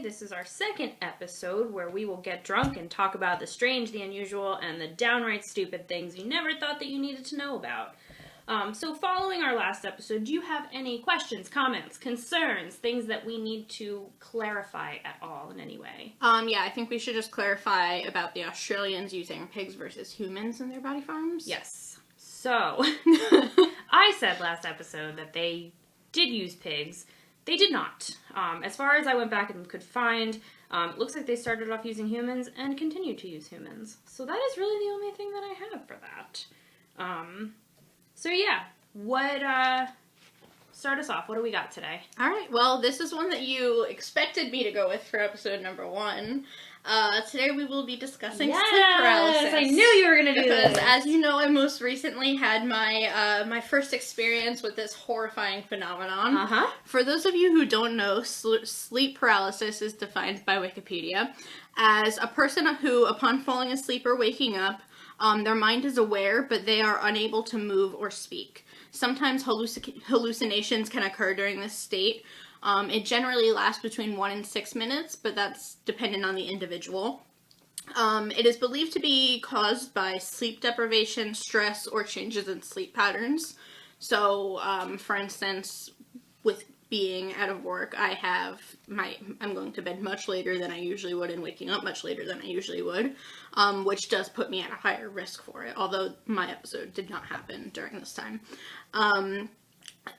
This is our second episode where we will get drunk and talk about the strange, the unusual, and the downright stupid things you never thought that you needed to know about. So following our last episode, do you have any questions, comments, concerns, things that we need to clarify at all in any way? Yeah, I think we should just clarify about the Australians using pigs versus humans in their body farms. Yes. So, I said last episode that they did use pigs. They did not. As far as I went back and could find, it looks like they started off using humans and continued to use humans. So that is really the only thing that I have for that. So yeah, start us off. What do we got today? Alright, well, this is one that you expected me to go with for episode number 1. Today we will be discussing sleep paralysis. I knew you were going to do this. Because, as you know, I most recently had my my first experience with this horrifying phenomenon. For those of you who don't know, sleep paralysis is defined by Wikipedia as a person who, upon falling asleep or waking up, their mind is aware, but they are unable to move or speak. Sometimes hallucinations can occur during this state. It generally lasts between 1 and 6 minutes, but that's dependent on the individual. It is believed to be caused by sleep deprivation, stress, or changes in sleep patterns. So, for instance, with being out of work, I'm going to bed much later than I usually would and waking up much later than I usually would, which does put me at a higher risk for it, although my episode did not happen during this time.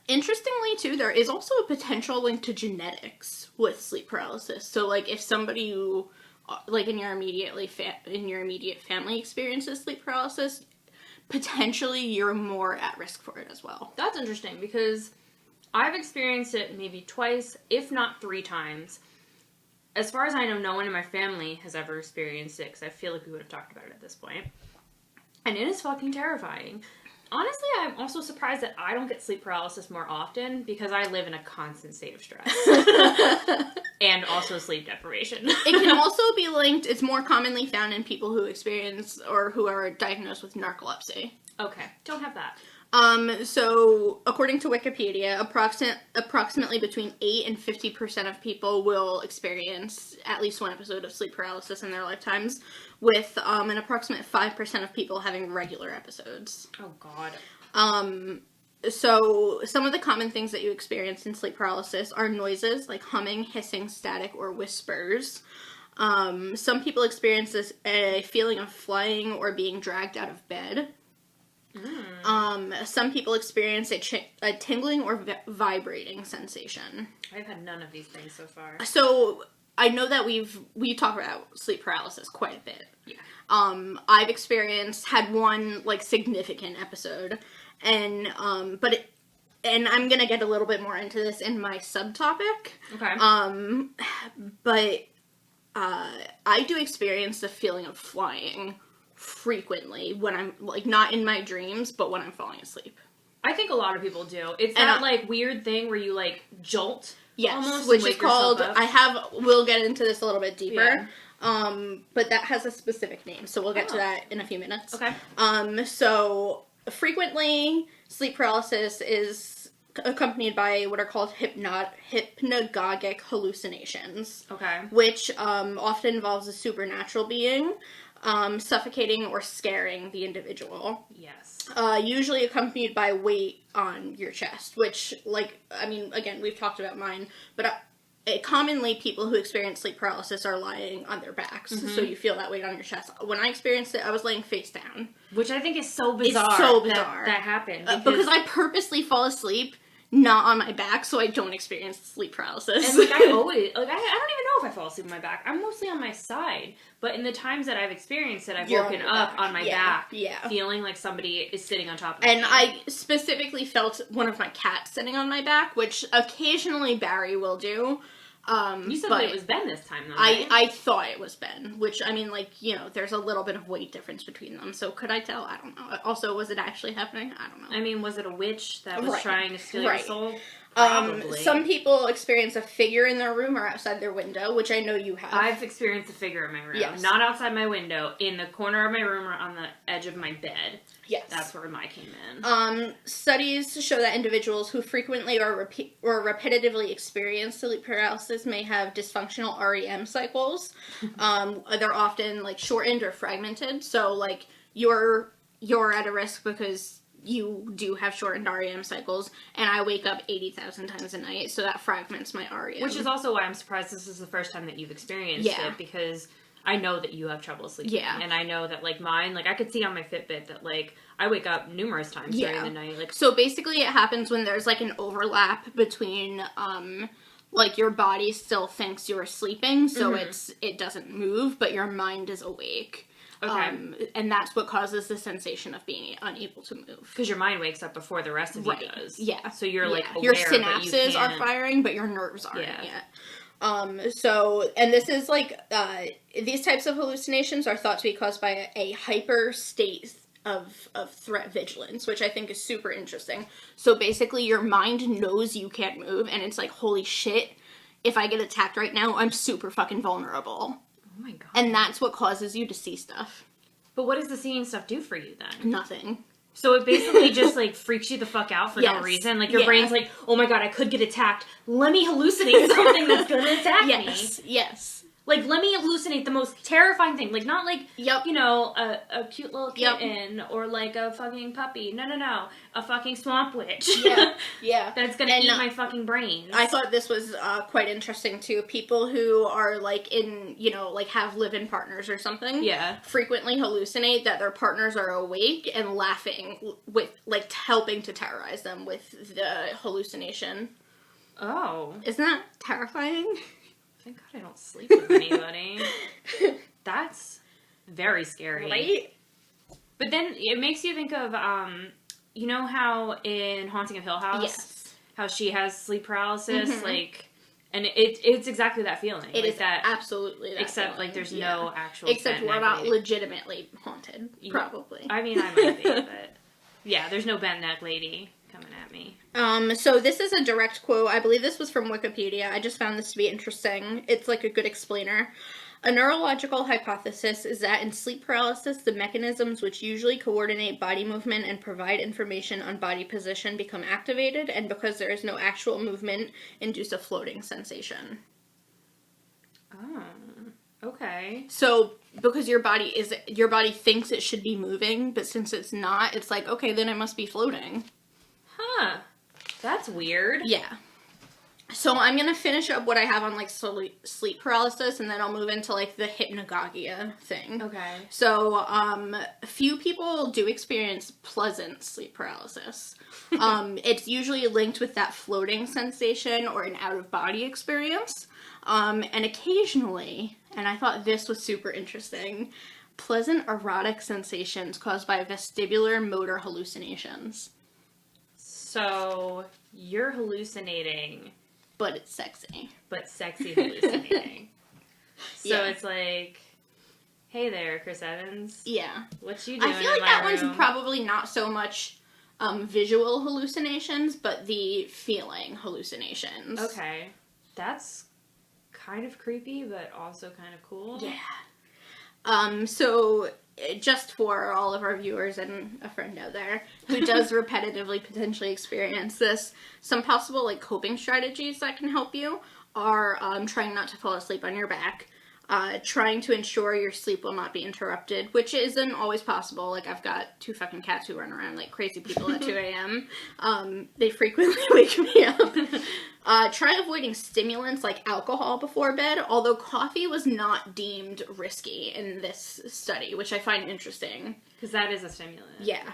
Interestingly, too, there is also a potential link to genetics with sleep paralysis. So, like, if somebody who, like, in your immediate family experiences sleep paralysis, potentially you're more at risk for it as well. That's interesting, because I've experienced it maybe twice, if not 3 times. As far as I know, no one in my family has ever experienced it, because I feel like we would have talked about it at this point. And it is fucking terrifying. Honestly, I'm also surprised that I don't get sleep paralysis more often, because I live in a constant state of stress. And also sleep deprivation. It can also be linked, it's more commonly found in people who experience or who are diagnosed with narcolepsy. Okay, don't have that. So, according to Wikipedia, approximately between 8 and 50% of people will experience at least one episode of sleep paralysis in their lifetimes, with an approximate 5% of people having regular episodes. Oh, God. So, some of the common things that you experience in sleep paralysis are noises like humming, hissing, static, or whispers. Some people experience a feeling of flying or being dragged out of bed. Some people experience a tingling or vibrating sensation. I've had none of these things so far. So, I know that we talk about sleep paralysis quite a bit. Yeah. I've had one, like, significant episode, and I'm gonna get a little bit more into this in my subtopic. Okay. But, I do experience the feeling of flying frequently when I'm, like, not in my dreams, but when I'm falling asleep. I think a lot of people do. It's that, like, weird thing where you, like, jolt. Yes, almost, which is called, we'll get into this a little bit deeper, yeah. But that has a specific name, so we'll get to that in a few minutes. Okay. So, frequently, sleep paralysis is accompanied by what are called hypnagogic hallucinations. Okay. Which, often involves a supernatural being, suffocating or scaring the individual. Yes. Usually accompanied by weight on your chest, which, like, I mean, again, we've talked about mine, but commonly people who experience sleep paralysis are lying on their backs, so you feel that weight on your chest. When I experienced it, I was laying face down. Which I think is so bizarre. It's so bizarre. That happened. Because I purposely fall asleep not on my back, so I don't experience sleep paralysis. And, like, I don't even know if I fall asleep on my back. I'm mostly on my side. But in the times that I've experienced it, I've woken up on my back, feeling like somebody is sitting on top of me. And I specifically felt one of my cats sitting on my back, which occasionally Barry will do. You said that it was Ben this time, though, right? I thought it was Ben, which, I mean, like, you know, there's a little bit of weight difference between them, so could I tell? I don't know. Also, was it actually happening? I don't know. I mean, was it a witch that was trying to steal your soul? Probably. Some people experience a figure in their room or outside their window, which I know you have. I've experienced a figure in my room. Yes. Not outside my window, in the corner of my room or on the edge of my bed. Yes. That's where mine came in. Studies show that individuals who frequently or repetitively experience sleep paralysis may have dysfunctional REM cycles. They're often, like, shortened or fragmented. So, like, you're at a risk because you do have shortened REM cycles, and I wake up 80,000 times a night, so that fragments my REM. Which is also why I'm surprised this is the first time that you've experienced it, because I know that you have trouble sleeping. Yeah. And I know that, like, mine, like, I could see on my Fitbit that, like, I wake up numerous times during the night. Like, so basically it happens when there's, like, an overlap between, like, your body still thinks you're sleeping, so it doesn't move, but your mind is awake. Okay. And that's what causes the sensation of being unable to move. Because your mind wakes up before the rest of you does. Yeah. So you're, like, aware, your synapses but you are firing, but your nerves aren't yet. So, and this is, like, these types of hallucinations are thought to be caused by a hyper state of threat vigilance, which I think is super interesting. So basically your mind knows you can't move, and it's like, holy shit, if I get attacked right now, I'm super fucking vulnerable. Oh my god. And that's what causes you to see stuff. But what does the seeing stuff do for you then? Nothing. So it basically just, like, freaks you the fuck out for no reason. Like, your brain's like, oh my god, I could get attacked. Let me hallucinate something that's gonna attack me. Yes. Like, let me hallucinate the most terrifying thing. Like, not like, you know, a cute little kitten or, like, a fucking puppy. No. A fucking swamp witch. Yeah. That's gonna eat my fucking brains. I thought this was quite interesting, too. People who are, like, in, you know, like, have live-in partners or something. Yeah. Frequently hallucinate that their partners are awake and laughing with, like, helping to terrorize them with the hallucination. Oh. Isn't that terrifying? Thank God I don't sleep with anybody. That's very scary. Right? But then it makes you think of, you know how in Haunting of Hill House, how she has sleep paralysis, like, and it's exactly that feeling. It like is that, absolutely that except, feeling. like, there's no actual Except we're not legitimately haunted, probably. I mean, I might be, but yeah, there's no bent neck lady coming at me. So this is a direct quote. I believe this was from Wikipedia. I just found this to be interesting. It's like a good explainer. A neurological hypothesis is that in sleep paralysis, the mechanisms which usually coordinate body movement and provide information on body position become activated, and because there is no actual movement, induce a floating sensation. Oh, okay. So because your body thinks it should be moving, but since it's not, it's like, okay, then I must be floating. Huh. That's weird. Yeah. So I'm going to finish up what I have on, like, sleep paralysis, and then I'll move into, like, the hypnagogia thing. Okay. So, few people do experience pleasant sleep paralysis. It's usually linked with that floating sensation or an out-of-body experience. And occasionally, and I thought this was super interesting, pleasant erotic sensations caused by vestibular motor hallucinations. So, you're hallucinating. But it's sexy. But sexy hallucinating. So it's like, hey there, Chris Evans. Yeah. What you doing I feel like that room? one's probably not so much visual hallucinations, but the feeling hallucinations. Okay. That's kind of creepy, but also kind of cool. Yeah. So just for all of our viewers and a friend out there who does repetitively potentially experience this, some possible, like, coping strategies that can help you are trying not to fall asleep on your back, trying to ensure your sleep will not be interrupted, which isn't always possible. Like, I've got 2 fucking cats who run around like crazy people at 2 a.m. They frequently wake me up. Try avoiding stimulants like alcohol before bed, although coffee was not deemed risky in this study, which I find interesting. Because that is a stimulant. Yeah.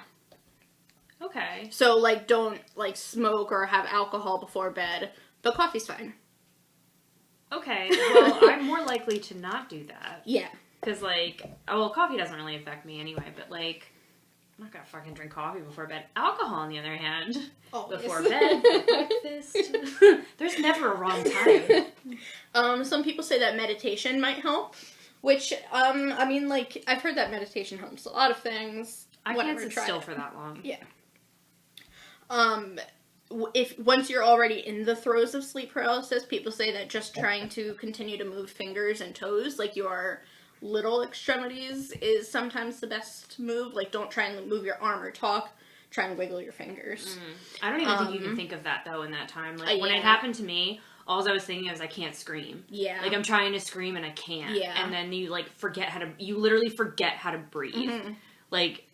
Okay. So, like, don't, like, smoke or have alcohol before bed, but coffee's fine. Okay, well, I'm more likely to not do that. Yeah. Because, like, coffee doesn't really affect me anyway, but, like, I'm not gonna fucking drink coffee before bed. Alcohol, on the other hand, before bed, breakfast. There's never a wrong time. Some people say that meditation might help, which, I mean, like, I've heard that meditation helps a lot of things. I can't sit still for that long. Yeah. if once you're already in the throes of sleep paralysis, people say that just trying to continue to move fingers and toes, like your little extremities, is sometimes the best move. Like, don't try and move your arm or talk. Try and wiggle your fingers. I don't even think you can think of that, though, in that time. Like, when it happened to me, all I was thinking was, I can't scream. Yeah. Like, I'm trying to scream and I can't. Yeah. And then you, like, you literally forget how to breathe. Mm-hmm. Like,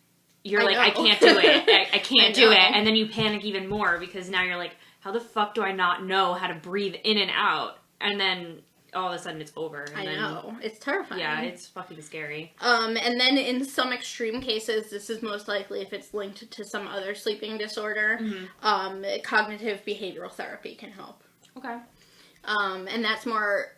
you're like, I can't do it. I can't do it. And then you panic even more because now you're like, how the fuck do I not know how to breathe in and out? And then all of a sudden it's over. And I know. It's terrifying. Yeah, it's fucking scary. And then in some extreme cases, this is most likely if it's linked to some other sleeping disorder, cognitive behavioral therapy can help. Okay. And that's more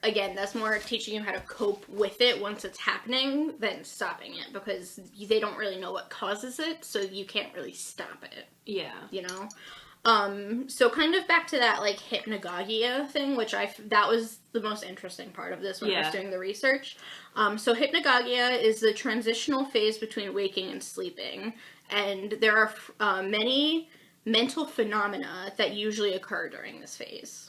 teaching you how to cope with it once it's happening than stopping it, because they don't really know what causes it, so you can't really stop it. Yeah. You know? So kind of back to that, like, hypnagogia thing, which that was the most interesting part of this when I was doing the research. So hypnagogia is the transitional phase between waking and sleeping, and there are many mental phenomena that usually occur during this phase.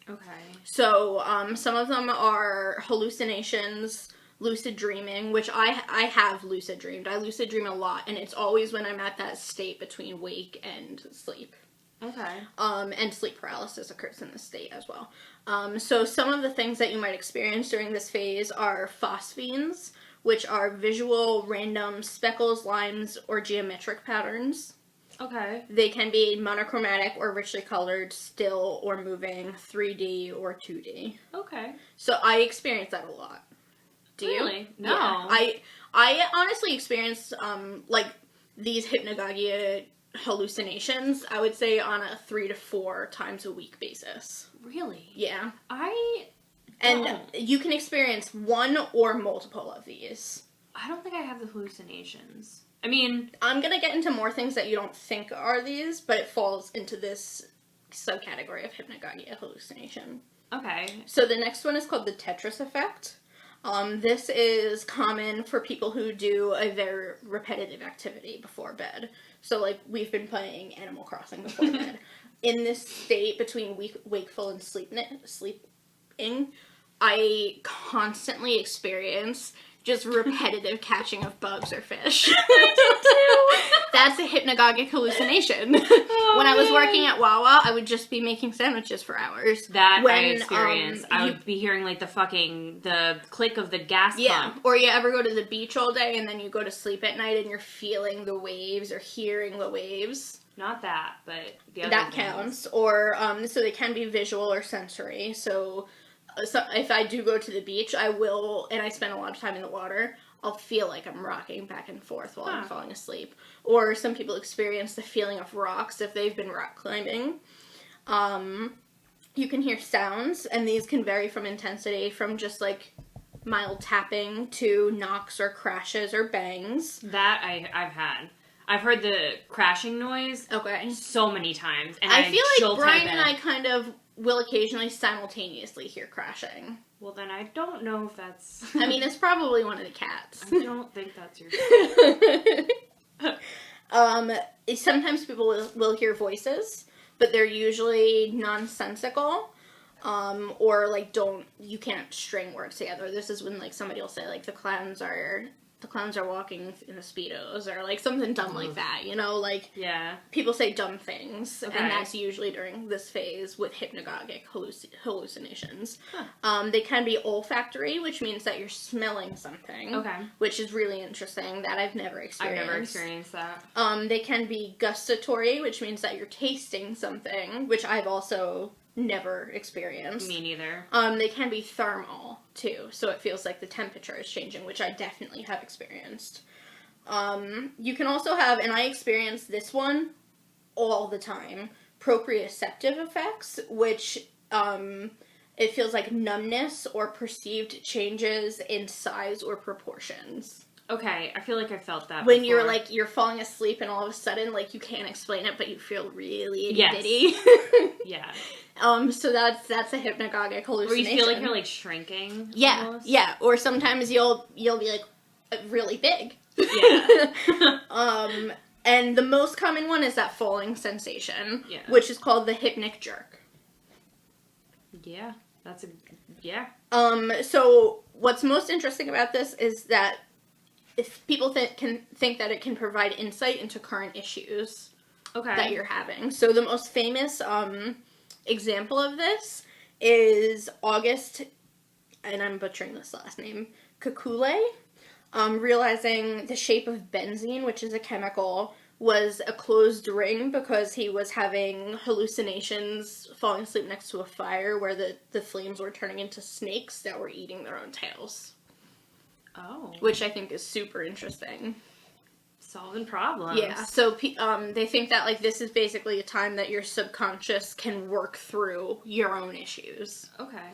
Okay. So, some of them are hallucinations, lucid dreaming, which I have lucid dreamed. I lucid dream a lot, and it's always when I'm at that state between wake and sleep. Okay. And sleep paralysis occurs in this state as well. So some of the things that you might experience during this phase are phosphenes, which are visual, random speckles, lines, or geometric patterns. Okay. They can be monochromatic or richly colored, still or moving, 3D or 2D. Okay. So I experience that a lot. Do you? Really? No. Yeah. I honestly experience like these hypnagogia hallucinations, I would say, on a 3 to 4 times a week basis. Really? Yeah. And you can experience one or multiple of these. I don't think I have the hallucinations. I mean, I'm gonna get into more things that you don't think are these, but it falls into this subcategory of hypnagogia hallucination. Okay. So the next one is called the Tetris effect. This is common for people who do a very repetitive activity before bed. So, like, we've been playing Animal Crossing before bed. In this state between wakeful and sleeping, I constantly experience just repetitive catching of bugs or fish. That's a hypnagogic hallucination. When I was working at Wawa, I would just be making sandwiches for hours. That I experienced. I would be hearing, like, the click of the gas pump. Yeah, or you ever go to the beach all day and then you go to sleep at night and you're feeling the waves or hearing the waves. Not that, but the other that things. counts. Or, so they can be visual or sensory. So if I do go to the beach, I will, and I spend a lot of time in the water, I'll feel like I'm rocking back and forth while I'm falling asleep. Or some people experience the feeling of rocks if they've been rock climbing. You can hear sounds, and these can vary from intensity, from just, like, mild tapping to knocks or crashes or bangs. That I've had. I've heard the crashing noise so many times. And I feel like Brian and I kind of will occasionally simultaneously hear crashing. Well, then I don't know if that's... I mean, it's probably one of the cats. I don't think that's your... Sometimes people will hear voices, but they're usually nonsensical. Or, like, you can't string words together. This is when, like, somebody will say, like, the clowns are walking in the Speedos, or, like, something dumb like that, you know, like, people say dumb things, and that's usually during this phase with hypnagogic hallucinations. They can be olfactory, which means that you're smelling something, which is really interesting, that I've never experienced. I've never experienced that. They can be gustatory, which means that you're tasting something, which I've also never experienced. Me neither. They can be thermal, too, so it feels like the temperature is changing, which I definitely have experienced. You can also have, and I experience this one all the time, proprioceptive effects, which, it feels like numbness or perceived changes in size or proportions. Okay, I feel like I felt that when before. you're falling asleep and all of a sudden, like, you can't explain it, but you feel really itty-bitty. Yeah. So that's a hypnagogic hallucination. Or you feel like you're, like, shrinking. Yeah, almost. yeah. Or sometimes you'll be, like, really big. Yeah. And the most common one is that falling sensation, which is called the hypnic jerk. Yeah, So what's most interesting about this is that if people can think that it can provide insight into current issues that you're having. So the most famous example of this is August, and I'm butchering this last name, Kekule, realizing the shape of benzene, which is a chemical, was a closed ring because he was having hallucinations falling asleep next to a fire where the flames were turning into snakes that were eating their own tails. Oh. Which I think is super interesting. Solving problems. Yeah, so they think that, like, this is basically a time that your subconscious can work through your own issues. Okay.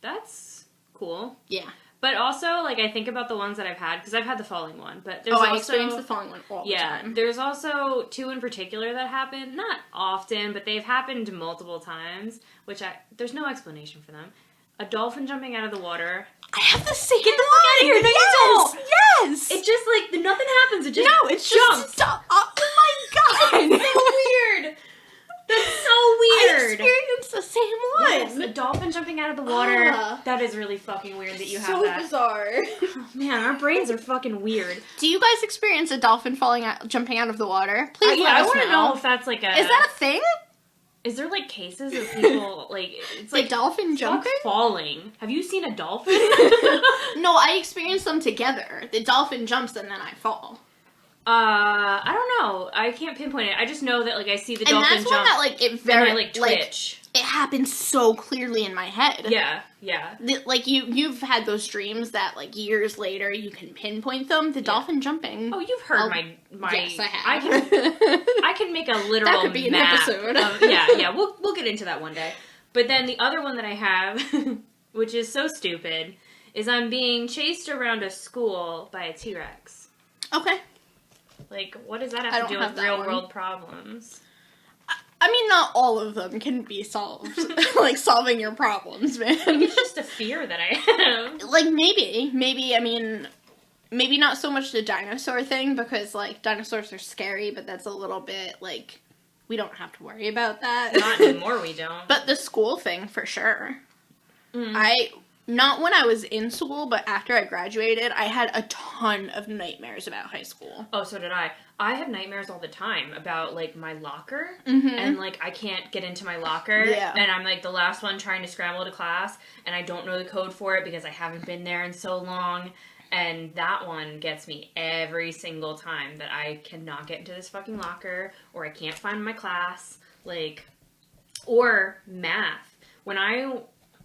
That's cool. Yeah. But also, like, I think about the ones that I've had, because I've had the falling one, but there's also... I experienced the falling one all the time. Yeah, there's also two in particular that happen, not often, but they've happened multiple times, which there's no explanation for them. A dolphin jumping out of the water. I have the same Get the fuck out of here! No, you don't! Yes! It just, like, nothing happens, it just it's jumps. Just oh my god! It's so weird! That's so weird! I experienced the same one! Yes, a dolphin jumping out of the water. That is really fucking weird that you have that. So bizarre. Oh, man, our brains are fucking weird. Do you guys experience a dolphin jumping out of the water? Please let us know. I want to know if that's like a... Is that a thing? Is there, like, cases of people, like, it's like... dolphin jumping? Falling. Have you seen a dolphin? No, I experienced them together. The dolphin jumps and then I fall. I don't know. I can't pinpoint it. I just know that, like, I see the dolphin jump. And that's one that, like, it very... And I, like, twitch. Like, it happens so clearly in my head. Yeah. Like, you've had those dreams that, like, years later you can pinpoint them. The dolphin jumping... Oh, you've heard my... Yes, I have. I can make a literal that could be an map episode. Yeah. We'll get into that one day. But then the other one that I have, which is so stupid, is I'm being chased around a school by a T-Rex. Okay. Like, what does that have to do with real-world problems? I mean, not all of them can be solved. Like, solving your problems, man. It's just a fear that I have. Like, maybe, I mean, maybe not so much the dinosaur thing, because, like, dinosaurs are scary, but that's a little bit, like, we don't have to worry about that. Not anymore, we don't. But the school thing, for sure. Not when I was in school, but after I graduated, I had a ton of nightmares about high school. Oh, so did I. I have nightmares all the time about, like, my locker, and, like, I can't get into my locker, and I'm, like, the last one trying to scramble to class, and I don't know the code for it because I haven't been there in so long, and that one gets me every single time that I cannot get into this fucking locker, or I can't find my class, like, or math. When I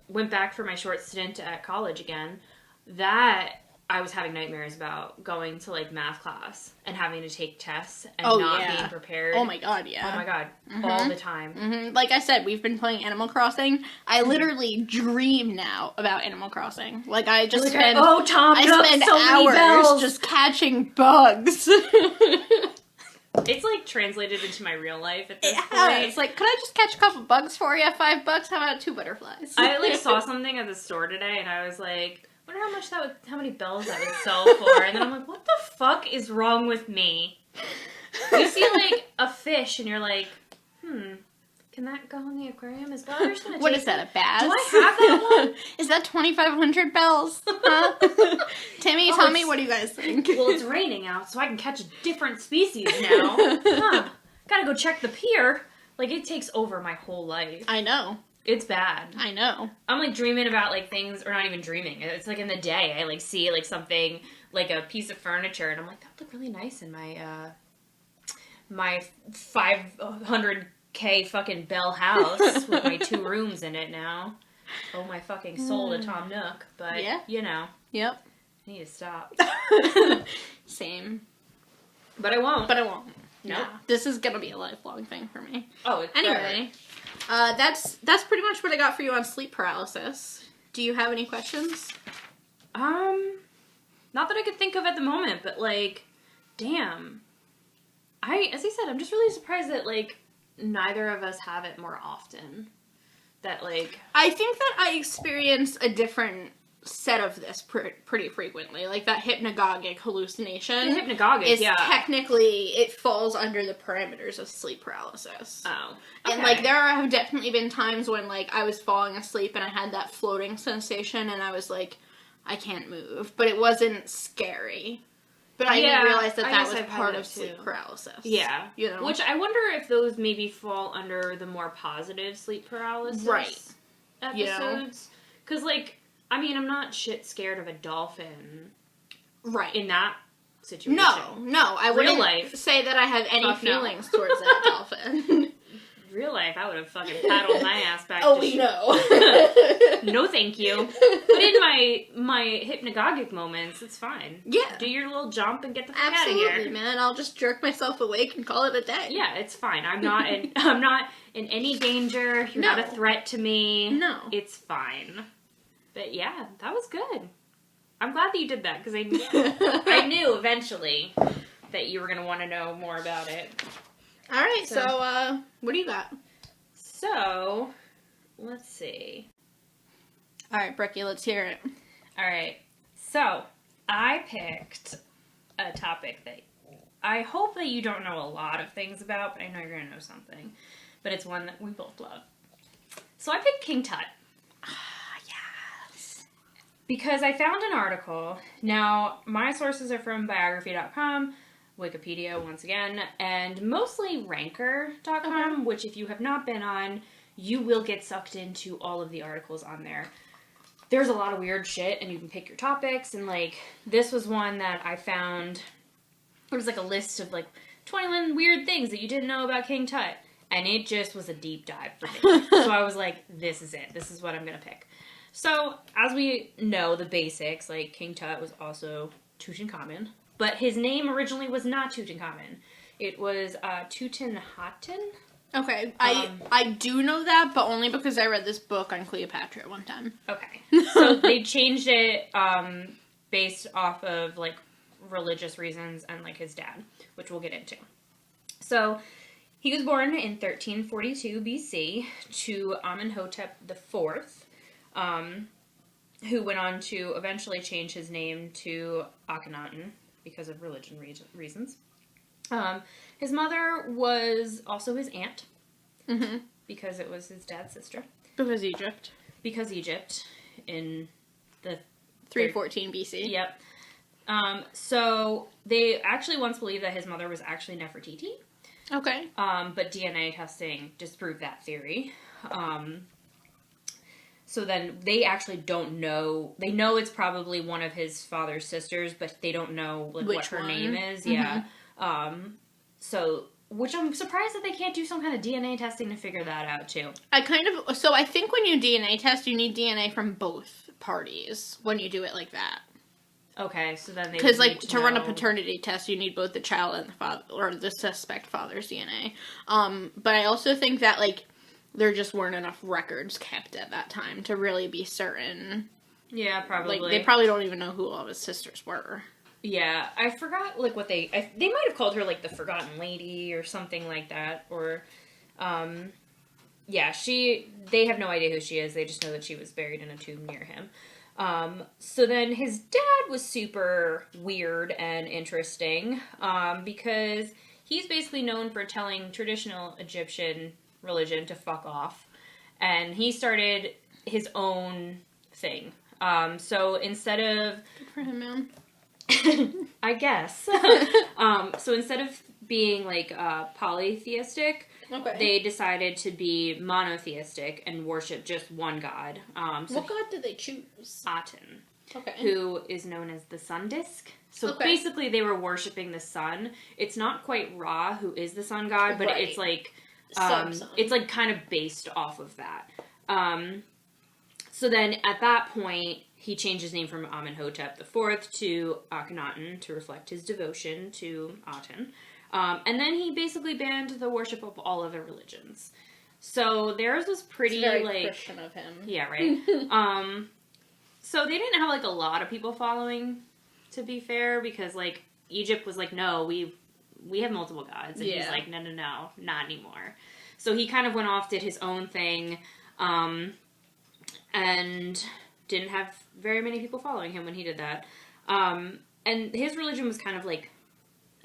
went back for my short stint at college again, that I was having nightmares about going to, like, math class and having to take tests and being prepared. Oh my god, yeah. Oh my god, all the time. Like I said, we've been playing Animal Crossing. I literally dream now about Animal Crossing. Like, I just spend hours just catching bugs. It's, like, translated into my real life at this point. It's like, could I just catch a couple bugs for you? $5? How about 2 butterflies? I, like, saw something at the store today, and I was like, wonder how many bells that would sell for. And then I'm like, what the fuck is wrong with me? You see, like, a fish, and you're like, can that go in the aquarium as well? What is that, a bass? Do I have that one? Is that 2,500 bells? Huh? Timmy, tell me, what do you guys think? Well, it's raining out, so I can catch a different species now. Gotta go check the pier. Like, it takes over my whole life. I know. It's bad. I know. I'm, like, dreaming about, like, things, or not even dreaming. It's, like, in the day, I, like, see, like, something, like, a piece of furniture, and I'm like, that would look really nice in my, my 500K fucking bell house with my 2 rooms in it now. Oh, my fucking soul to Tom Nook. But, you know. Yep. I need to stop. Same. But I won't. No. Nope. This is gonna be a lifelong thing for me. Oh, it's anyway. That's pretty much what I got for you on sleep paralysis. Do you have any questions? Not that I could think of at the moment, but, like, damn. As I said, I'm just really surprised that, like, neither of us have it more often. That, like... I think that I experience a different said of this pretty frequently. Like, that hypnagogic hallucination. The hypnagogic, is technically, it falls under the parameters of sleep paralysis. Oh. Okay. And, like, there have definitely been times when, like, I was falling asleep and I had that floating sensation and I was like, I can't move. But it wasn't scary. But I didn't realize that was part of sleep paralysis. Yeah. You know? Which I wonder if those maybe fall under the more positive sleep paralysis episodes. Because, like, I mean, I'm not shit scared of a dolphin. Right. In that situation. No. I wouldn't say that I have any feelings towards that dolphin. Real life, I would have fucking paddled my ass back to we know. No, thank you. But in my hypnagogic moments, it's fine. Yeah. Do your little jump and get the fuck out of here. Absolutely, man. I'll just jerk myself awake and call it a day. Yeah, it's fine. I'm not in any danger. You're not a threat to me. No. It's fine. But yeah, that was good. I'm glad that you did that, because I knew eventually that you were going to want to know more about it. All right, so what do you got? So, let's see. All right, Brookie, let's hear it. All right, so I picked a topic that I hope that you don't know a lot of things about, but I know you're going to know something. But it's one that we both love. So I picked King Tut. Yes. Because I found an article. Now, my sources are from biography.com, Wikipedia once again, and mostly Ranker.com, which if you have not been on, you will get sucked into all of the articles on there. There's a lot of weird shit, and you can pick your topics, and, like, this was one that I found. It was, like, a list of, like, 21 weird things that you didn't know about King Tut, and it just was a deep dive for me. So I was like, this is it. This is what I'm gonna pick. So, as we know, the basics, like, King Tut was also Tutankhamun. But his name originally was not Tutankhamun. It was Tutanhaten. Okay, I do know that, but only because I read this book on Cleopatra one time. Okay. So they changed it based off of, like, religious reasons and, like, his dad, which we'll get into. So he was born in 1342 BC to Amenhotep IV, who went on to eventually change his name to Akhenaten, because of religion reasons. His mother was also his aunt, because it was his dad's sister. Because Egypt. Because Egypt, in the 314 BC. Yep. So they actually once believed that his mother was actually Nefertiti. Okay. But DNA testing disproved that theory. So then they actually don't know. They know it's probably one of his father's sisters, but they don't know, like, what her name is. Yeah. So, which I'm surprised that they can't do some kind of DNA testing to figure that out too. I think when you DNA test, you need DNA from both parties when you do it like that. Okay, so then they because, like, to run a paternity test, you need both the child and the father, or the suspect father's DNA. But I also think that, like, there just weren't enough records kept at that time to really be certain. Yeah, probably. Like, they probably don't even know who all of his sisters were. Yeah, I forgot, like, what they might have called her, like, the Forgotten Lady or something like that, or, yeah, they have no idea who she is, they just know that she was buried in a tomb near him. So then his dad was super weird and interesting, because he's basically known for telling traditional Egyptian religion to fuck off, and he started his own thing. So instead of... Good for him, man. I guess. So instead of being, like, polytheistic, they decided to be monotheistic and worship just one god. What god did they choose? Aten. Okay. Who is known as the sun disk. So basically they were worshiping the sun. It's not quite Ra, who is the sun god, but it's like... it's, like, kind of based off of that. So then, at that point, he changed his name from Amenhotep IV to Akhenaten to reflect his devotion to Aten. And then he basically banned the worship of all other religions. So theirs was pretty, it's very like... Christian of him. Yeah, right? So they didn't have, like, a lot of people following, to be fair, because, like, Egypt was like, no, we have multiple gods. And he's like, no, not anymore. So he kind of went off, did his own thing, and didn't have very many people following him when he did that. And his religion was kind of like,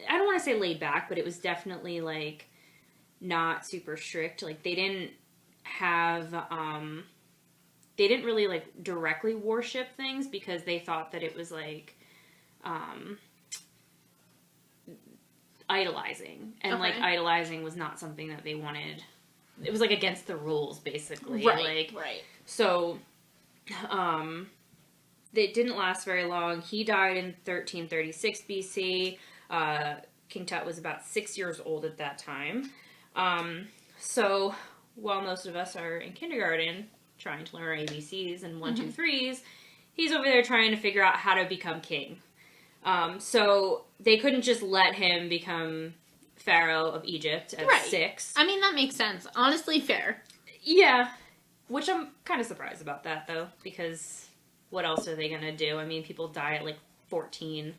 I don't want to say laid back, but it was definitely like not super strict. Like they didn't have, they didn't really like directly worship things because they thought that it was like, idolizing. And like idolizing was not something that they wanted. It was like against the rules basically. Right. So, it didn't last very long. He died in 1336 BC. King Tut was about 6 years old at that time. So while most of us are in kindergarten trying to learn our ABCs and 1, 2, 3s, he's over there trying to figure out how to become king. So they couldn't just let him become Pharaoh of Egypt at 6. I mean, that makes sense. Honestly, fair. Yeah. Which I'm kind of surprised about that, though, because what else are they going to do? I mean, people die at, like, 14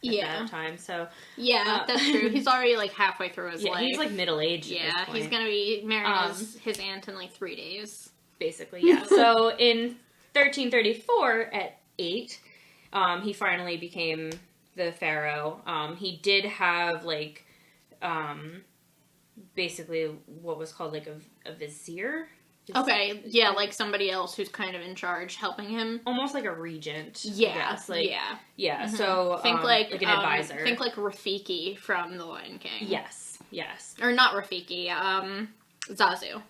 at that time, so... Yeah, that's true. He's already, like, halfway through his life. He's, like, middle-aged at this point. He's going to be marrying his aunt in, like, 3 days. Basically, yeah. So, in 1334, at 8, he finally became the pharaoh. He did have, like, basically what was called, like, a vizier. Okay, yeah, like somebody else who's kind of in charge helping him. Almost like a regent. Yeah, like, yeah. So, think like an advisor. Think like Rafiki from The Lion King. Yes. Or not Rafiki, Zazu.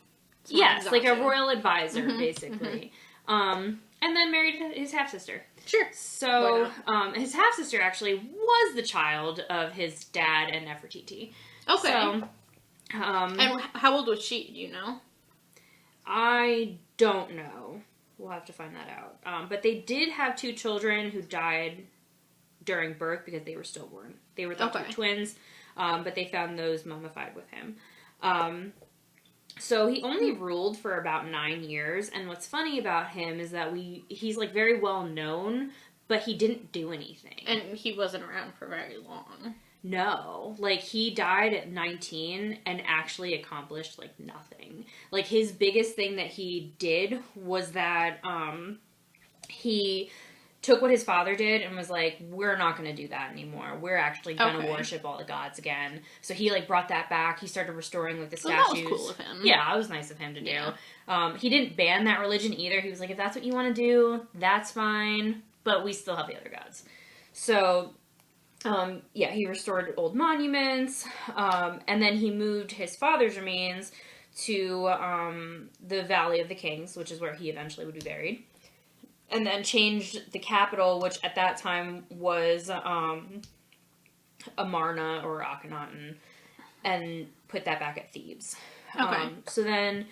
Yes, Zazu. Like a royal advisor, basically. And then married his half-sister. Sure. So, his half-sister actually was the child of his dad and Nefertiti. Okay. So, and how old was she, do you know? I don't know. We'll have to find that out. But they did have 2 children who died during birth because they were stillborn. They were thought to be twins, but they found those mummified with him. So he only ruled for about 9 years, and what's funny about him is that he's like very well known, but he didn't do anything. And he wasn't around for very long. No, like he died at 19 and actually accomplished like nothing. Like his biggest thing that he did was that he took what his father did and was like, we're not going to do that anymore. We're actually going to worship all the gods again. So he like brought that back. He started restoring like the statues. That was cool of him. Yeah, it was nice of him to do. He didn't ban that religion either. He was like, if that's what you want to do, that's fine. But we still have the other gods. So... he restored old monuments, and then he moved his father's remains to the Valley of the Kings, which is where he eventually would be buried, and then changed the capital, which at that time was Amarna or Akhenaten, and put that back at Thebes. Okay. So then...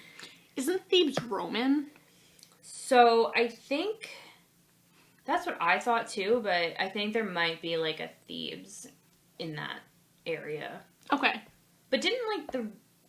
Isn't Thebes Roman? So I think... That's what I thought too, but I think there might be like a Thebes in that area. Okay. But didn't like the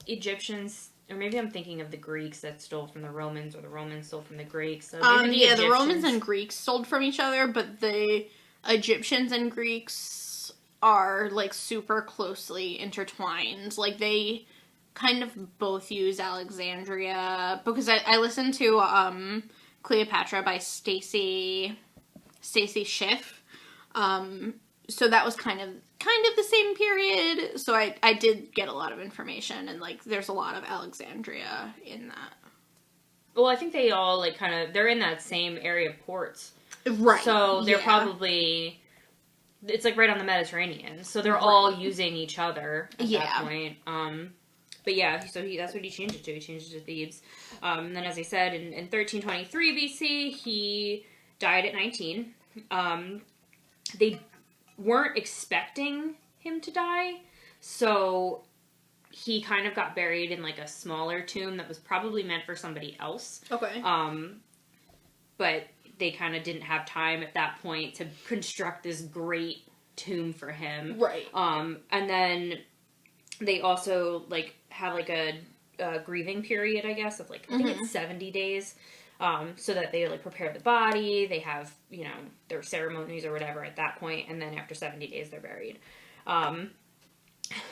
Egyptians, or maybe I'm thinking of the Greeks that stole from the Romans, or the Romans stole from the Greeks. So the Romans and Greeks stole from each other, but the Egyptians and Greeks are like super closely intertwined. Like they kind of both use Alexandria, because I listened to Cleopatra by Stacy Schiff. So that was kind of the same period. So I did get a lot of information, and like there's a lot of Alexandria in that. Well, I think they all like they're in that same area of ports. Right. So they're probably, it's like right on the Mediterranean. So they're all using each other at that point. But yeah, so that's what he changed it to. He changed it to Thebes. And then, as I said, in 1323 BC, he died at 19. They weren't expecting him to die, so he kind of got buried in like a smaller tomb that was probably meant for somebody else. Okay. But they kind of didn't have time at that point to construct this great tomb for him. Right. And then they also like have like a grieving period, I guess, of like I think it's 70 days. So that they like prepare the body, they have, their ceremonies or whatever at that point, and then after 70 days they're buried.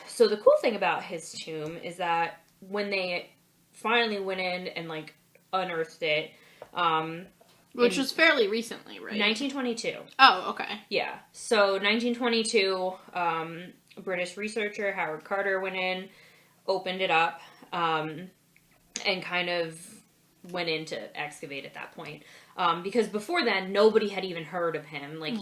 So the cool thing about his tomb is that when they finally went in and like unearthed it, Which was fairly recently, right? 1922. Oh, okay. Yeah. So 1922, a British researcher, Howard Carter, went in, opened it up, and kind of went in to excavate at that point. Because before then, nobody had even heard of him. Like,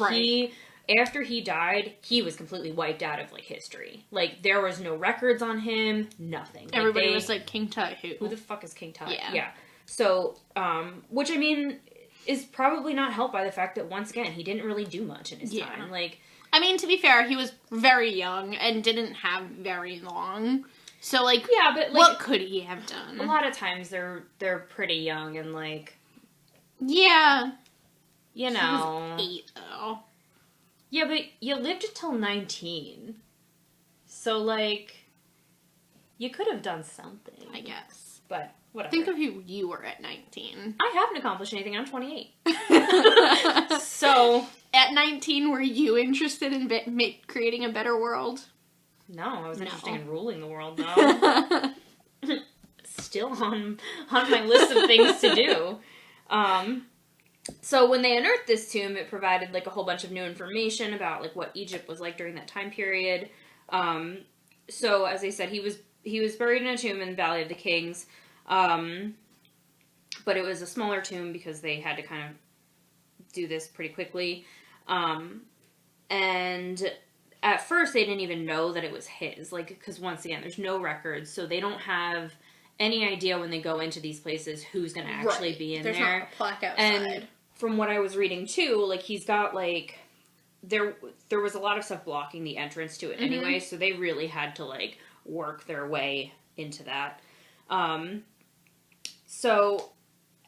after he died, he was completely wiped out of, like, history. Like, there was no records on him, nothing. Like, Everybody was like, King Tut who? Who the fuck is King Tut? Yeah. So, which, I mean, is probably not helped by the fact that, once again, he didn't really do much in his time. Like, I mean, to be fair, he was very young and didn't have very long. So, like, but, like, what could he have done? A lot of times they're pretty young and, like... Yeah. You know. He was 8, though. Yeah, but you lived until 19. So, like, you could have done something. I guess. But, whatever. Think of who you were at 19. I haven't accomplished anything. I'm 28. So... At 19, were you interested in creating a better world? No, I was interested in ruling the world, though. Still on my list of things to do. So when they unearthed this tomb, it provided, like, a whole bunch of new information about, like, what Egypt was like during that time period. So, as I said, he was buried in a tomb in the Valley of the Kings. But it was a smaller tomb because they had to kind of do this pretty quickly. And at first they didn't even know that it was his, like, because once again, there's no records, so they don't have any idea when they go into these places who's going to actually be in there. There's not a plaque outside. And from what I was reading too, like, he's got, like, there was a lot of stuff blocking the entrance to it anyway, so they really had to, like, work their way into that. So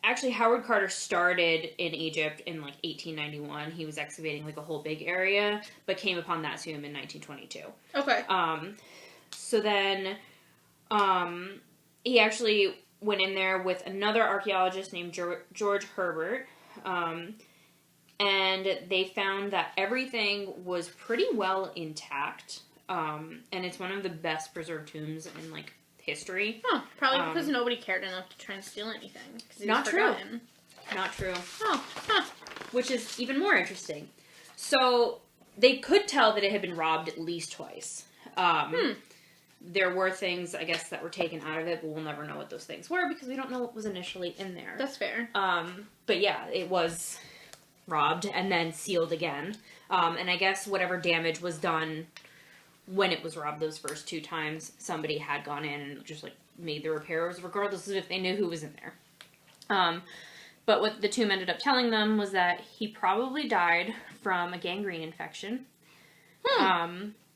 actually, Howard Carter started in Egypt in, like, 1891. He was excavating, like, a whole big area, but came upon that tomb in 1922. Okay. So then, he actually went in there with another archaeologist named George Herbert, and they found that everything was pretty well intact, and it's one of the best preserved tombs in, like, history. Huh. Probably because nobody cared enough to try and steal anything. Not true. Not true. Oh, huh. Which is even more interesting. So, they could tell that it had been robbed at least twice. There were things, I guess, that were taken out of it, but we'll never know what those things were because we don't know what was initially in there. That's fair. But yeah, it was robbed and then sealed again. And I guess whatever damage was done when it was robbed those first 2 times, somebody had gone in and just, like, made the repairs, regardless of if they knew who was in there. But what the tomb ended up telling them was that he probably died from a gangrene infection,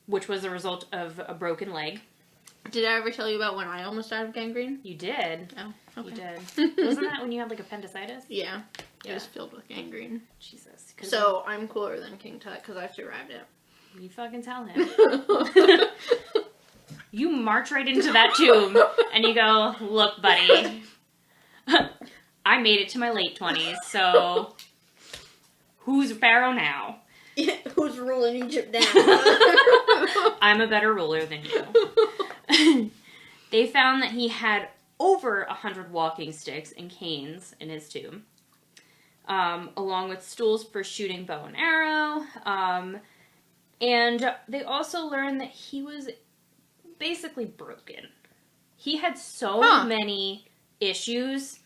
which was a result of a broken leg. Did I ever tell you about when I almost died of gangrene? You did. Oh, okay. You did. Wasn't that when you had, like, appendicitis? Yeah. It was filled with gangrene. Jesus. So, I'm cooler than King Tut because I survived it. You fucking tell him. You march right into that tomb and you go, look, buddy, I made it to my late 20s, so who's pharaoh now? Who's ruling Egypt now? I'm a better ruler than you. They found that he had over 100 walking sticks and canes in his tomb, along with stools for shooting bow and arrow, and they also learned that he was basically broken. He had so many issues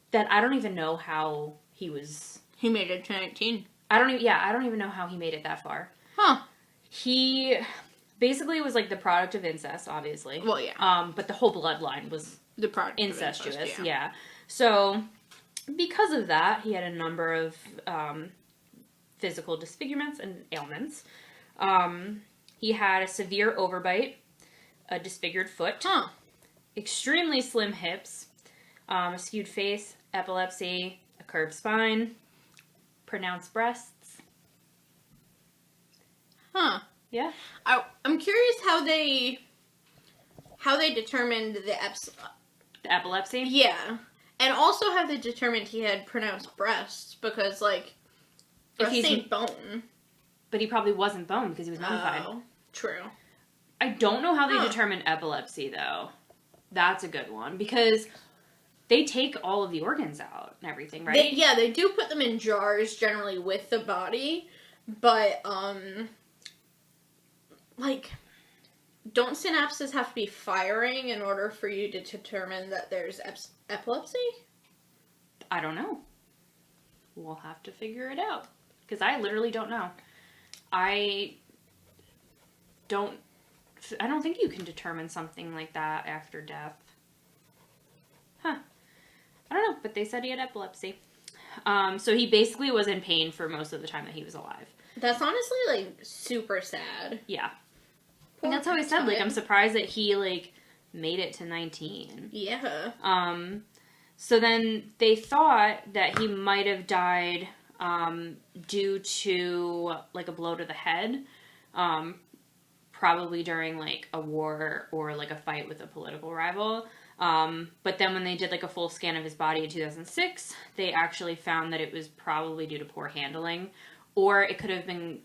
that I don't even know how he was... He made it to 19. I don't even know how he made it that far. Huh. He basically was, like, the product of incest, obviously. Well, yeah. But the whole bloodline was the product incestuous, of incest, yeah. So, because of that, he had a number of physical disfigurements and ailments. He had a severe overbite, a disfigured foot, extremely slim hips, a skewed face, epilepsy, a curved spine, pronounced breasts. Huh. Yeah. I'm curious how they determined the epilepsy? Yeah. And also how they determined he had pronounced breasts, because, like, breasts ain't bone. But he probably wasn't bone because he was mummified. Oh, true. I don't know how they determined epilepsy, though. That's a good one, because they take all of the organs out and everything, right? They do put them in jars, generally with the body, but, like, don't synapses have to be firing in order for you to determine that there's epilepsy? I don't know. We'll have to figure it out. Because I literally don't know. I don't think you can determine something like that after death. Huh. I don't know, but they said he had epilepsy. So he basically was in pain for most of the time that he was alive. That's honestly, like, super sad. Yeah. And that's how I said, like, I'm surprised that he, like, made it to 19. Yeah. So then they thought that he might have died due to, like, a blow to the head. Probably during, like, a war or, like, a fight with a political rival. But then when they did, like, a full scan of his body in 2006, they actually found that it was probably due to poor handling. Or it could have been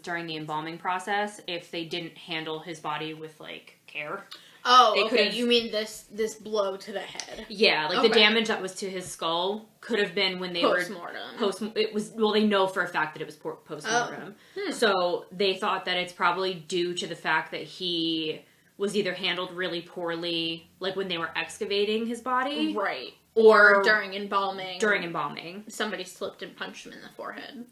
during the embalming process if they didn't handle his body with, like, care. Oh, okay. You mean this blow to the head? Yeah, like the damage that was to his skull could have been when they Post-mortem. It was, well, they know for a fact that it was post-mortem. Oh. So they thought that it's probably due to the fact that he was either handled really poorly, like when they were excavating his body. Right. Or during embalming. Somebody slipped and punched him in the forehead.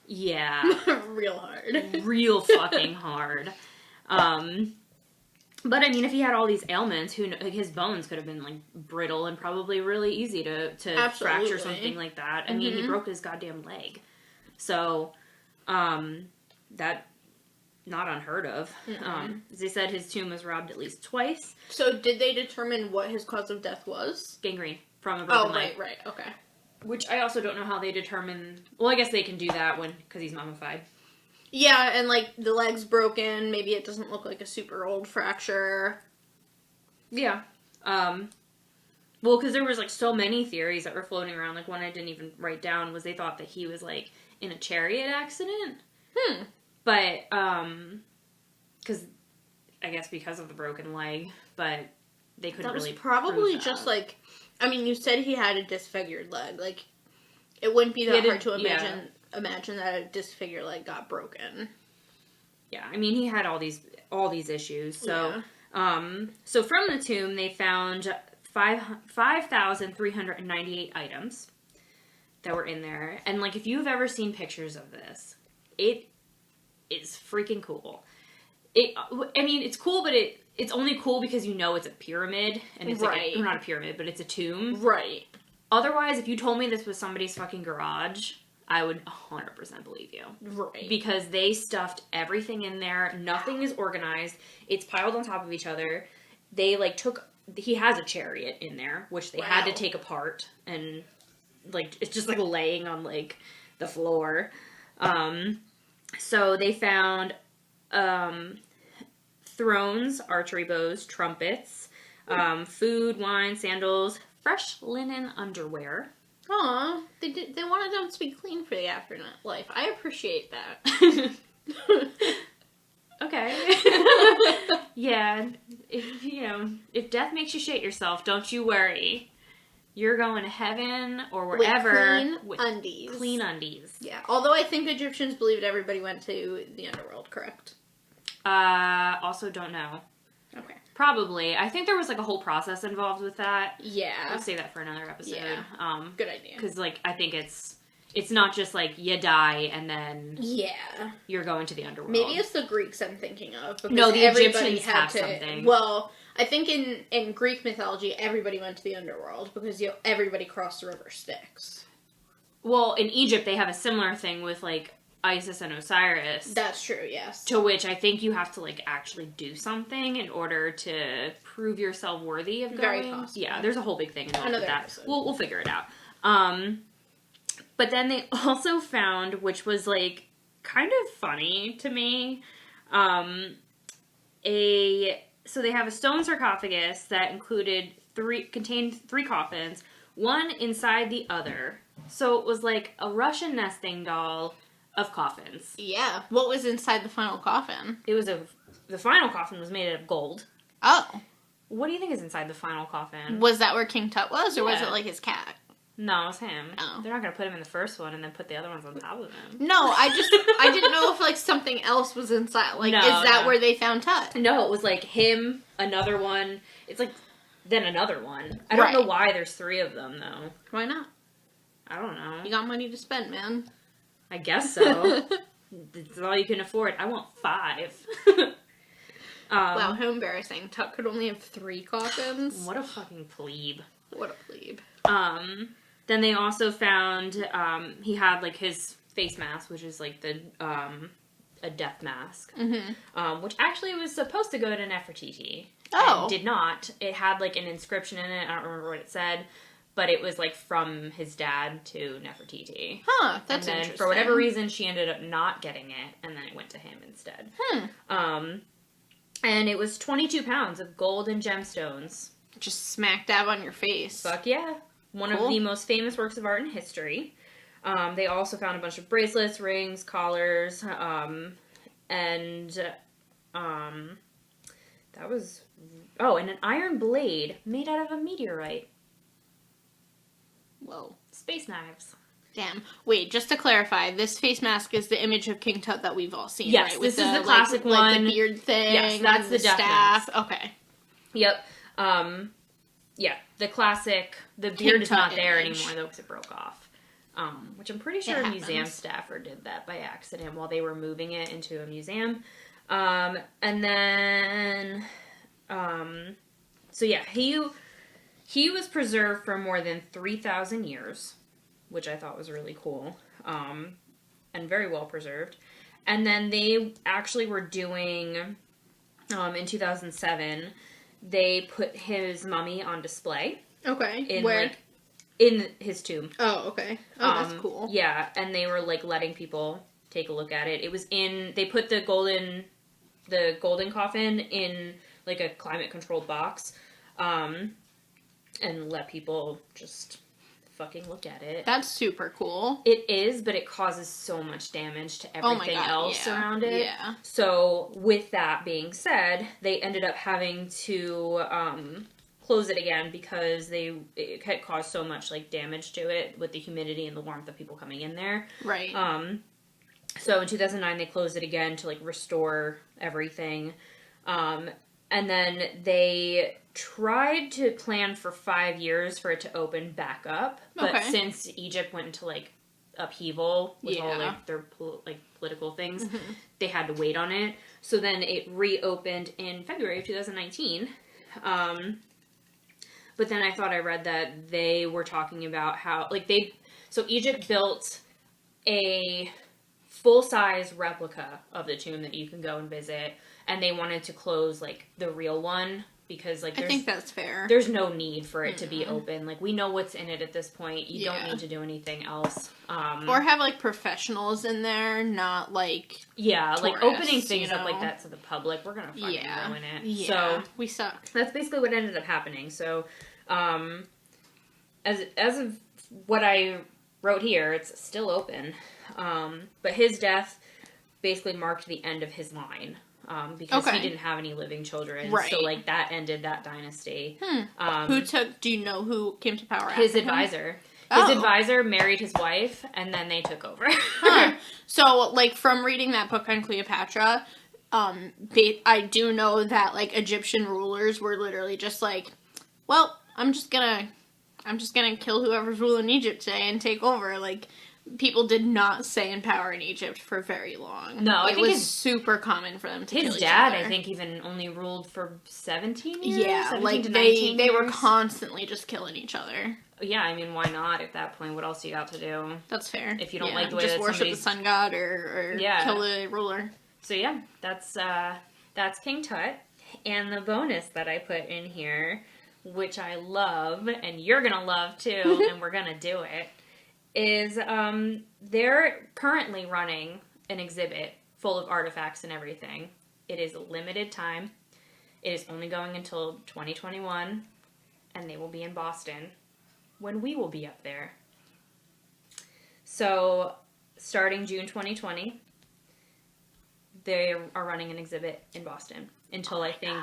Yeah. Real hard. Real fucking hard. But I mean, if he had all these ailments, his bones could have been like brittle and probably really easy to fracture something like that. I mean, he broke his goddamn leg, so that not unheard of. As they said, his tomb was robbed at least twice. So, did they determine what his cause of death was? Gangrene from a broken leg. Right, okay. Which I also don't know how they determine. Well, I guess they can do that because he's mummified. Yeah, and, like, the leg's broken. Maybe it doesn't look like a super old fracture. Yeah. Well, because there was, like, so many theories that were floating around. Like, one I didn't even write down was they thought that he was, like, in a chariot accident. But, because, I guess because of the broken leg. But they couldn't really prove that. Probably just, like, I mean, you said he had a disfigured leg. Like, it wouldn't be that hard to imagine... Yeah. Imagine that a disfigured leg got broken. Yeah, I mean, he had all these issues. So, so from the tomb, they found 5,398 items that were in there. And, like, if you've ever seen pictures of this, it is freaking cool. I mean, it's cool, but it's only cool because you know it's a pyramid. And it's like not a pyramid, but it's a tomb. Right. Otherwise, if you told me this was somebody's fucking garage... I would 100% believe you. Right. Because they stuffed everything in there. Nothing is organized. It's piled on top of each other. They, like, he has a chariot in there, which they had to take apart. And, like, it's just, like, laying on, like, the floor. So they found thrones, archery bows, trumpets, food, wine, sandals, fresh linen underwear. Aw, they wanted them to be clean for the afterlife. I appreciate that. Okay. Yeah, if death makes you shit yourself, don't you worry. You're going to heaven or wherever with undies. Clean undies. Yeah, although I think Egyptians believed everybody went to the underworld, correct? Also don't know. Okay. Probably. I think there was, like, a whole process involved with that. Yeah. I'll save that for another episode. Yeah. Good idea. Because, like, I think it's not just, like, you die and then... Yeah. You're going to the underworld. Maybe it's the Greeks I'm thinking of. Because no, the Egyptians have something. Well, I think in Greek mythology, everybody went to the underworld because everybody crossed the river Styx. Well, in Egypt, they have a similar thing with, like, Isis and Osiris. That's true, yes. To which I think you have to, like, actually do something in order to prove yourself worthy of going. Very possible. Yeah, there's a whole big thing involved with that. Episode. We'll figure it out. But then they also found, which was, like, kind of funny to me, so they have a stone sarcophagus that contained 3 coffins, one inside the other. So it was like a Russian nesting doll of coffins. Yeah. What was inside the final coffin? The final coffin was made out of gold. Oh. What do you think is inside the final coffin? Was that where King Tut was, or was it like his cat? No, it was him. Oh. They're not going to put him in the first one and then put the other ones on top of him. No, I didn't know if, like, something else was inside. Like, is that where they found Tut? No, it was, like, him, another one. It's, like, then another one. I don't know why there's 3 of them, though. Why not? I don't know. You got money to spend, man. I guess so. It's all you can afford. I want 5. Wow, how embarrassing. Tut could only have 3 coffins. What a fucking plebe. What a plebe. Then they also found, he had, like, his face mask, which is, like, the, a death mask. Mm-hmm. Which actually was supposed to go to Nefertiti. Oh. And did not. It had, like, an inscription in it. I don't remember what it said. But it was, like, from his dad to Nefertiti. Huh, that's and then, interesting. for whatever reason, she ended up not getting it, and then it went to him instead. And it was 22 pounds of gold and gemstones. Just smack dab on your face. Fuck yeah. One of the most famous works of art in history. They also found a bunch of bracelets, rings, collars, and that was... Oh, and an iron blade made out of a meteorite. Whoa. Space knives. Damn. Wait, just to clarify, this face mask is the image of King Tut that we've all seen, yes, right? This is the classic one. Like the beard thing. Yes, that's and the death staff. mask. Okay. Yep. Yeah, the classic. The beard is not there image. anymore, though, because it broke off. Which I'm pretty sure a museum staffer did that by accident while they were moving it into a museum. And then... so yeah, he was preserved for more than 3,000 years, which I thought was really cool, and very well preserved. And then they actually were doing, in 2007, they put his mummy on display. Okay. Where? Like, in his tomb. Oh, okay. Oh, that's cool. Yeah, and they were, like, letting people take a look at it. It was they put the golden coffin in, like, a climate-controlled box, and let people just fucking look at it. That's super cool. It is, but it causes so much damage to everything else around it. Yeah. So, with that being said, they ended up having to close it again because it had caused so much, like, damage to it with the humidity and the warmth of people coming in there. Right. So in 2009 they closed it again to, like, restore everything. And then they tried to plan for 5 years for it to open back up. But since Egypt went into, like, upheaval with all, like, their political things, they had to wait on it. So then it reopened in February of 2019. But then I thought I read that they were talking about how, like, so Egypt built a full-size replica of the tomb that you can go and visit, and they wanted to close, like, the real one, because, like, I think that's fair. There's no need for it to be open. Like, we know what's in it at this point. You don't need to do anything else. Or have, like, professionals in there, not, like, tourists, like, opening things up like that to the public, we're gonna fucking ruin it. Yeah, so, we suck. That's basically what ended up happening. So, as of what I wrote here, it's still open. But his death basically marked the end of his line. Because he didn't have any living children. Right. So, like, that ended that dynasty. Do you know who came to power his after advisor. him? His advisor married his wife, and then they took over. So, like, from reading that book on Cleopatra, I do know that, like, Egyptian rulers were literally just like, well, I'm just gonna kill whoever's ruling Egypt today and take over. Like, people did not stay in power in Egypt for very long. No, it was super common for them to kill each other. His dad, I think, even only ruled for 17 years? Yeah, 17 like, to 19 they were years. constantly just killing each other. Yeah, I mean, why not at that point? What else do you got to do? That's fair. If you don't like the way just that worship the sun god or kill the ruler. So yeah, that's King Tut. And the bonus that I put in here, which I love, and you're gonna love too, and we're gonna do it, is they're currently running an exhibit full of artifacts and everything. It is a limited time. It is only going until 2021, and they will be in Boston when we will be up there. So, starting June 2020, they are running an exhibit in Boston until I think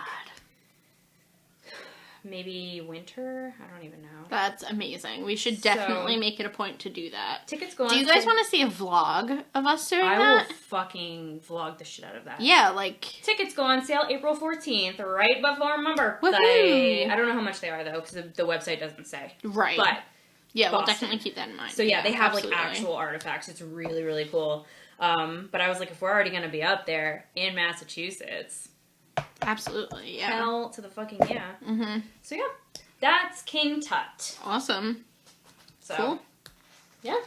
maybe winter. I don't even know. That's amazing. We should definitely make it a point to do that. Tickets go on. Do you guys want to see a vlog of us doing that? I will fucking vlog the shit out of that. Yeah, like... Tickets go on sale April 14th, right before my birthday. Woohoo! I don't know how much they are, though, because the website doesn't say. Right. But... yeah, we'll Boston. definitely keep that in mind. So yeah, they have absolutely. like actual artifacts. It's really, really cool. But I was like, if we're already going to be up there in Massachusetts... absolutely, yeah. Hell to the fucking yeah. Mm-hmm. So yeah, that's King Tut. Awesome. So, cool. Yeah.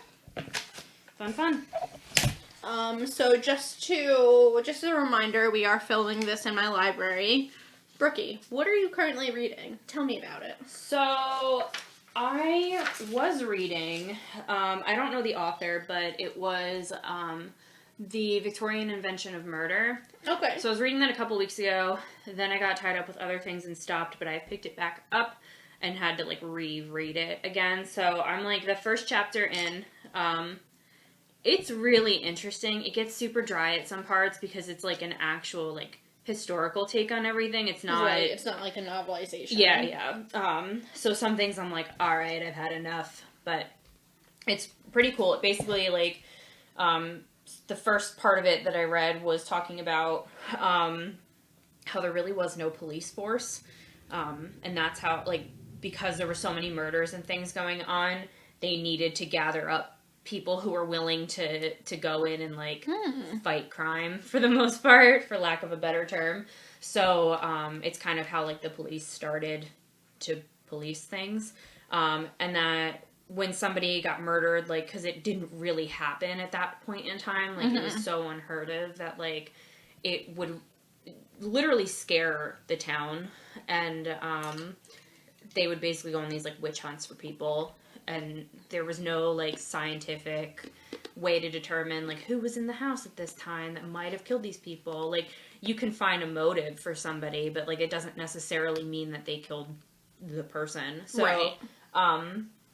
Fun. So just a reminder, we are filming this in my library. Brookie, what are you currently reading? Tell me about it. So, I was reading, I don't know the author, but it was, The Victorian Invention of Murder. Okay. So I was reading that a couple weeks ago, then I got tied up with other things and stopped, but I picked it back up and had to, like, reread it again. So I'm, like, the first chapter in. It's really interesting. It gets super dry at some parts because it's, like, an actual, like, historical take on everything. It's not... right, it's not like a novelization. Yeah. So some things I'm like, alright, I've had enough. But it's pretty cool. It basically, like, the first part of it that I read was talking about how there really was no police force. And that's how, like, because there were so many murders and things going on, they needed to gather up people who were willing to go in and, like, fight crime, for the most part, for lack of a better term. So, it's kind of how, like, the police started to police things. And that when somebody got murdered, like, because it didn't really happen at that point in time, like, it was so unheard of that, like, it would literally scare the town. And, they would basically go on these, like, witch hunts for people. And there was no, like, scientific way to determine, like, who was in the house at this time that might have killed these people. Like, you can find a motive for somebody, but, like, it doesn't necessarily mean that they killed the person. So, right.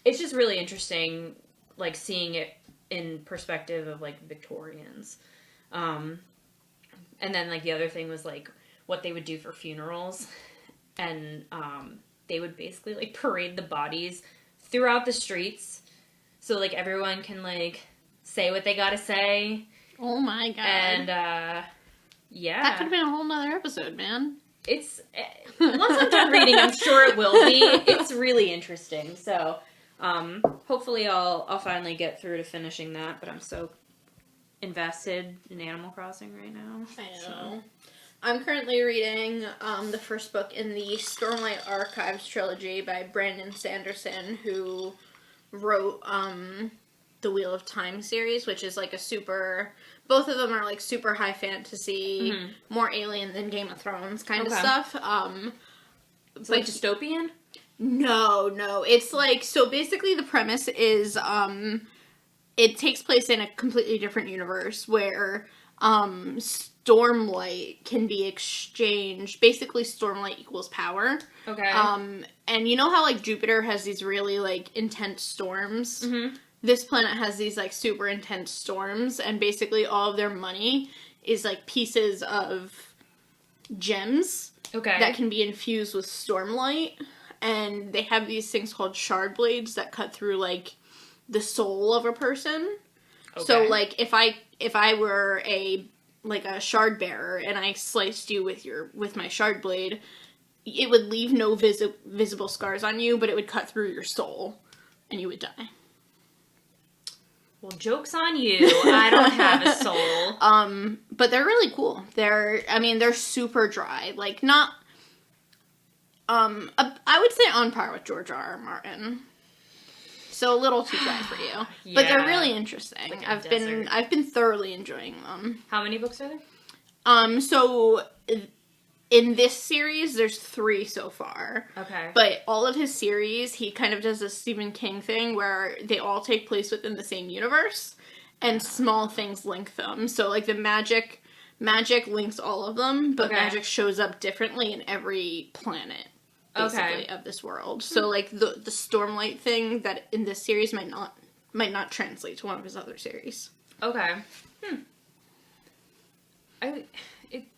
It's just really interesting, like, seeing it in perspective of, like, Victorians. And then, like, the other thing was, like, what they would do for funerals. And, they would basically, like, parade the bodies throughout the streets, so, like, everyone can, like, say what they gotta say. Oh my god. And, yeah. That could have been a whole nother episode, man. It's, once I'm done reading, I'm sure it will be. It's really interesting, so, hopefully I'll finally get through to finishing that, but I'm so invested in Animal Crossing right now. I know. So. I'm currently reading the first book in the Stormlight Archives trilogy by Brandon Sanderson, who wrote the Wheel of Time series, which is like a super... both of them are like super high fantasy, more alien than Game of Thrones kind of stuff. It's like dystopian? No. It's like... so basically the premise is it takes place in a completely different universe where... Stormlight can be exchanged. Basically, Stormlight equals power. Okay. And you know how, like, Jupiter has these really, like, intense storms? Mm-hmm. This planet has these, like, super intense storms, and basically all of their money is, like, pieces of gems that can be infused with Stormlight. And they have these things called shard blades that cut through, like, the soul of a person. Okay. So, like, if I were a shard bearer and I sliced you with my shard blade, it would leave no visible scars on you, but it would cut through your soul and you would die. Well, joke's on you. I don't have a soul. But they're really cool. They're super dry. Like, not, I would say on par with George R.R. Martin. So a little too dry for you. Yeah. But they're really interesting. Like I've been thoroughly enjoying them. How many books are there? So in this series there's 3 so far. Okay. But all of his series, he kind of does a Stephen King thing where they all take place within the same universe and small things link them. So like the magic links all of them, but magic shows up differently in every planet. Basically, of this world. So, like, the Stormlight thing that in this series might not translate to one of his other series. Okay.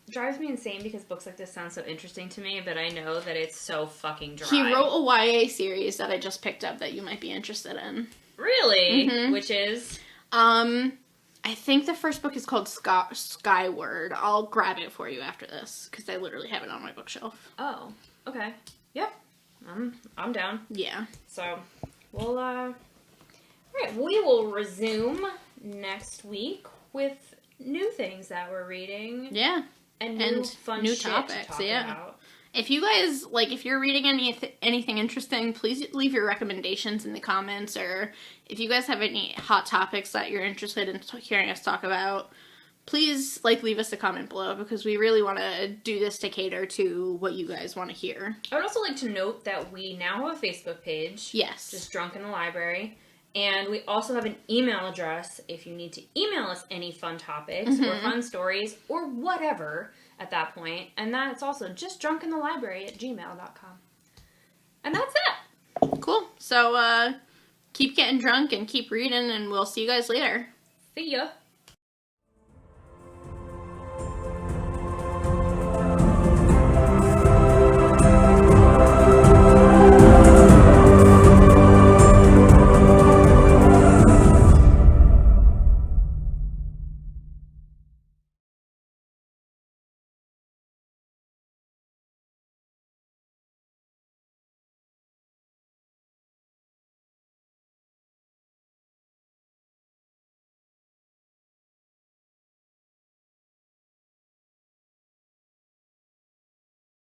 drives me insane because books like this sound so interesting to me, but I know that it's so fucking dry. He wrote a YA series that I just picked up that you might be interested in. Really? Mm-hmm. Which is? I think the first book is called Skyward. I'll grab it for you after this, because I literally have it on my bookshelf. Oh, okay. Yep. I'm down. Yeah. So, we'll, alright, we will resume next week with new things that we're reading. Yeah. And new fun new shit topics, to talk about. If you guys, if you're reading anything interesting, please leave your recommendations in the comments, or if you guys have any hot topics that you're interested in hearing us talk about, please, leave us a comment below, because we really want to do this to cater to what you guys want to hear. I would also like to note that we now have a Facebook page. Yes. Just Drunk in the Library. And we also have an email address if you need to email us any fun topics or fun stories or whatever at that point. And that's also just drunkinthelibrary@gmail.com. And that's it. Cool. So, keep getting drunk and keep reading, and we'll see you guys later. See ya.